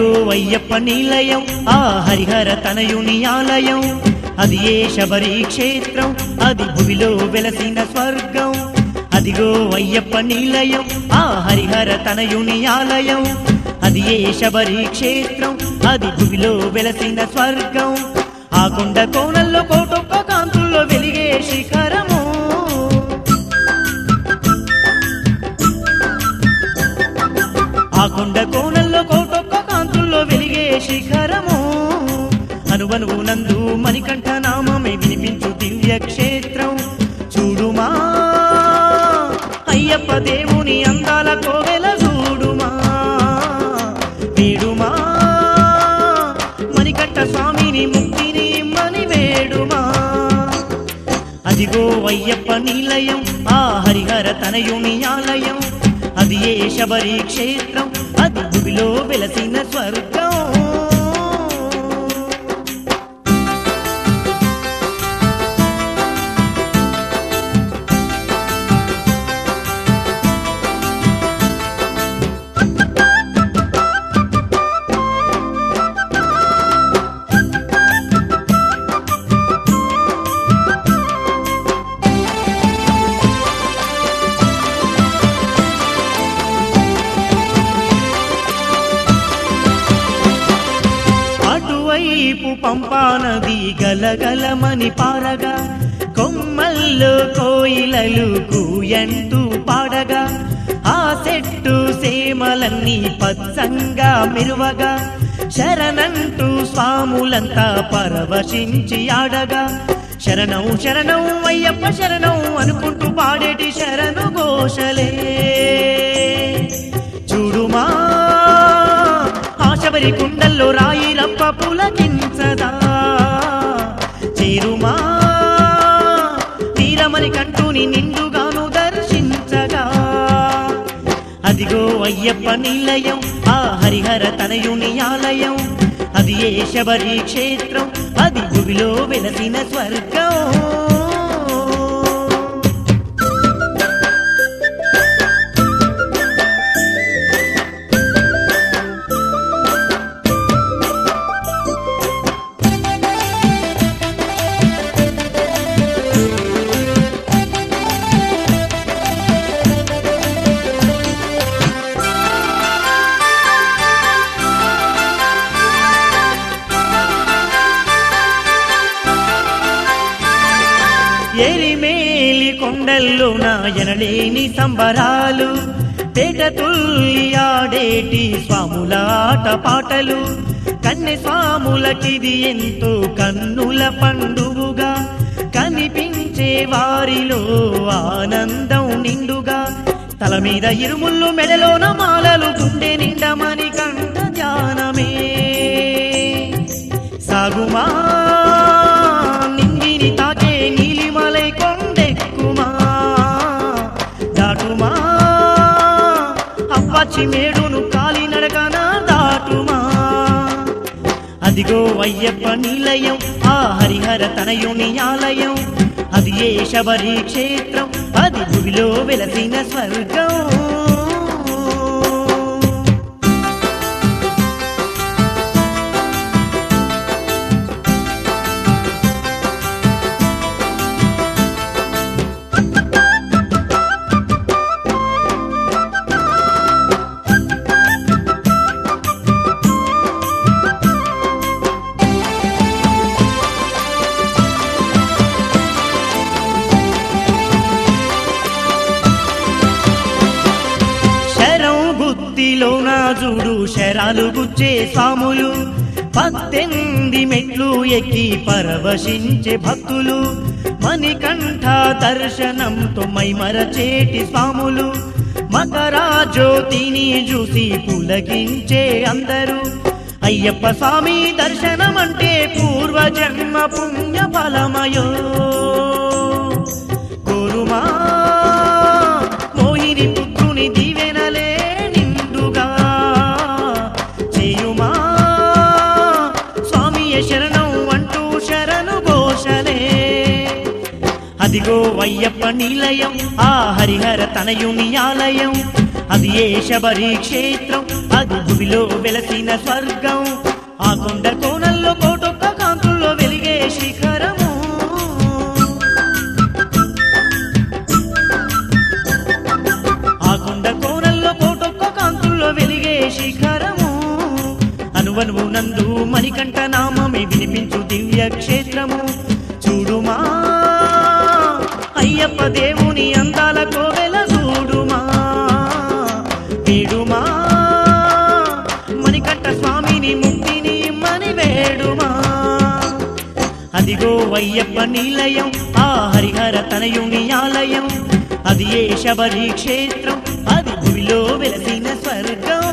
అదిగో అయ్యప్ప నిలయం ఆ హరిహర తనయుని ఆలయం అది ఏ శబరి క్షేత్రం అది భూమిలో వెలసిన స్వర్గం అదిగో అయ్యప్ప నిలయం ఆ హరిహర తనయుని ఆలయం అది ఏ శబరి క్షేత్రం అది భూమిలో వెలసిన స్వర్గం ఆ కొండ కోణల్లో కోటొక్క కాంతుల్లో వెలిగే శిఖరము ఆ కొండ కోణల్లో కోటొక్క కాంతుల్లో వెలిగే శిఖరము అనువనువు నందు మణికంఠ నామమే వినిపించు దివ్య క్షేత్రం చూడుమా అయ్యప్ప దేవుని అందాల కోవెల చూడుమా వేడుమా మణికంఠ స్వామిని ముక్తిని ఇమ్మని వేడుమా అదిగో అయ్యప్ప నిలయం ఆ హరిహర తనయుని ఆలయం అది ఏ శబరి క్షేత్రం అది భూమిలో వెలసిన స్వర్గం వైపు పంపానది గలగలమని పారగా కొమ్మల్లో కోయిలలు కూయంటూ పాడగా ఆ చెట్టు సేమలన్నీ పచ్చంగా మెరువగా శరణంటూ స్వాములంతా పరవశించి ఆడగా శరణం శరణం అయ్యప్ప శరణం అనుకుంటూ పాడేటి శరణు ఘోషలే చూడుమా శబరి కుండల్లో రాయి రప్ప పులకించదా చేరుమా తీరమని కంటూని నిండుగాను దర్శించగా అదిగో అయ్యప్ప నిలయం ఆ హరిహర తనయుని ఆలయం అది ఏ శబరి క్షేత్రం అది భూమిలో వెలసిన స్వర్గం ఎరిమేలి కొండల్లో నాయనలేని సంబరాలు పేట తుల్లి ఆడేటి స్వాముల ఆట పాటలు కన్నె స్వాములకిది ఎంతో కన్నుల పండువుగా కనిపించే వారిలో ఆనందం నిండుగా తల మీద ఇరుముళ్ళు మెడలోన మాలలు గుండె నిండమని కంట ధ్యానమే సాగుమా నింగిని తాకే నీలిమలై కొండెక్కుమా దాటుమా అవ్వచ్చి మేడును కాలినడకన దాటుమా అదిగో అయ్యప్ప నిలయం ఆ హరిహర తనయుని ఆలయం అది ఏ శబరి క్షేత్రం అది భూమిలో వెలసిన స్వర్గం చూడు శరాలు గుచ్చే స్వాములు 18 మెట్లు ఎక్కి పరవశించే భక్తులు మణికంఠ దర్శనంతో మైమరచేటి స్వాములు మకరా జ్యోతిని చూసి పులకించే అందరూ అయ్యప్ప స్వామి దర్శనం అంటే పూర్వజన్మ పుణ్య ఫలమయో కోరుమా మోహిని పుత్రుని దీవెనలే నిండుగా చేయుమా స్వామియ శరణం అంటూ శరణు ఘోషలే అదిగో అయ్యప్ప నిలయం ఆ హరిహర తనయుని ఆలయం అది ఏ శబరి క్షేత్రం, అది భూమిలో వెలసిన స్వర్గం. ఆ కొండ కోణంలో కోటొక్క కాంతుల్లో వెలిగే శిఖరము. ఆ కొండ కోణంలో కోటొక్క కాంతుల్లో వెలిగే శిఖరము. అనువనువు నందు మణికంఠ నామమే వినిపించు దివ్య క్షేత్రము. చూడుమా అయ్యప్ప దేవుని అందాల కోవెల చూడుమా, వేడుమా మణికంఠ స్వామిని ముక్తిని ఇమ్మని వేడుమా. అదిగో అయ్యప్ప నిలయం, ఆ హరిహర తనయుని ఆలయం. అది ఏ శబరి క్షేత్రం, అది భూమిలో వెలసిన స్వర్గం.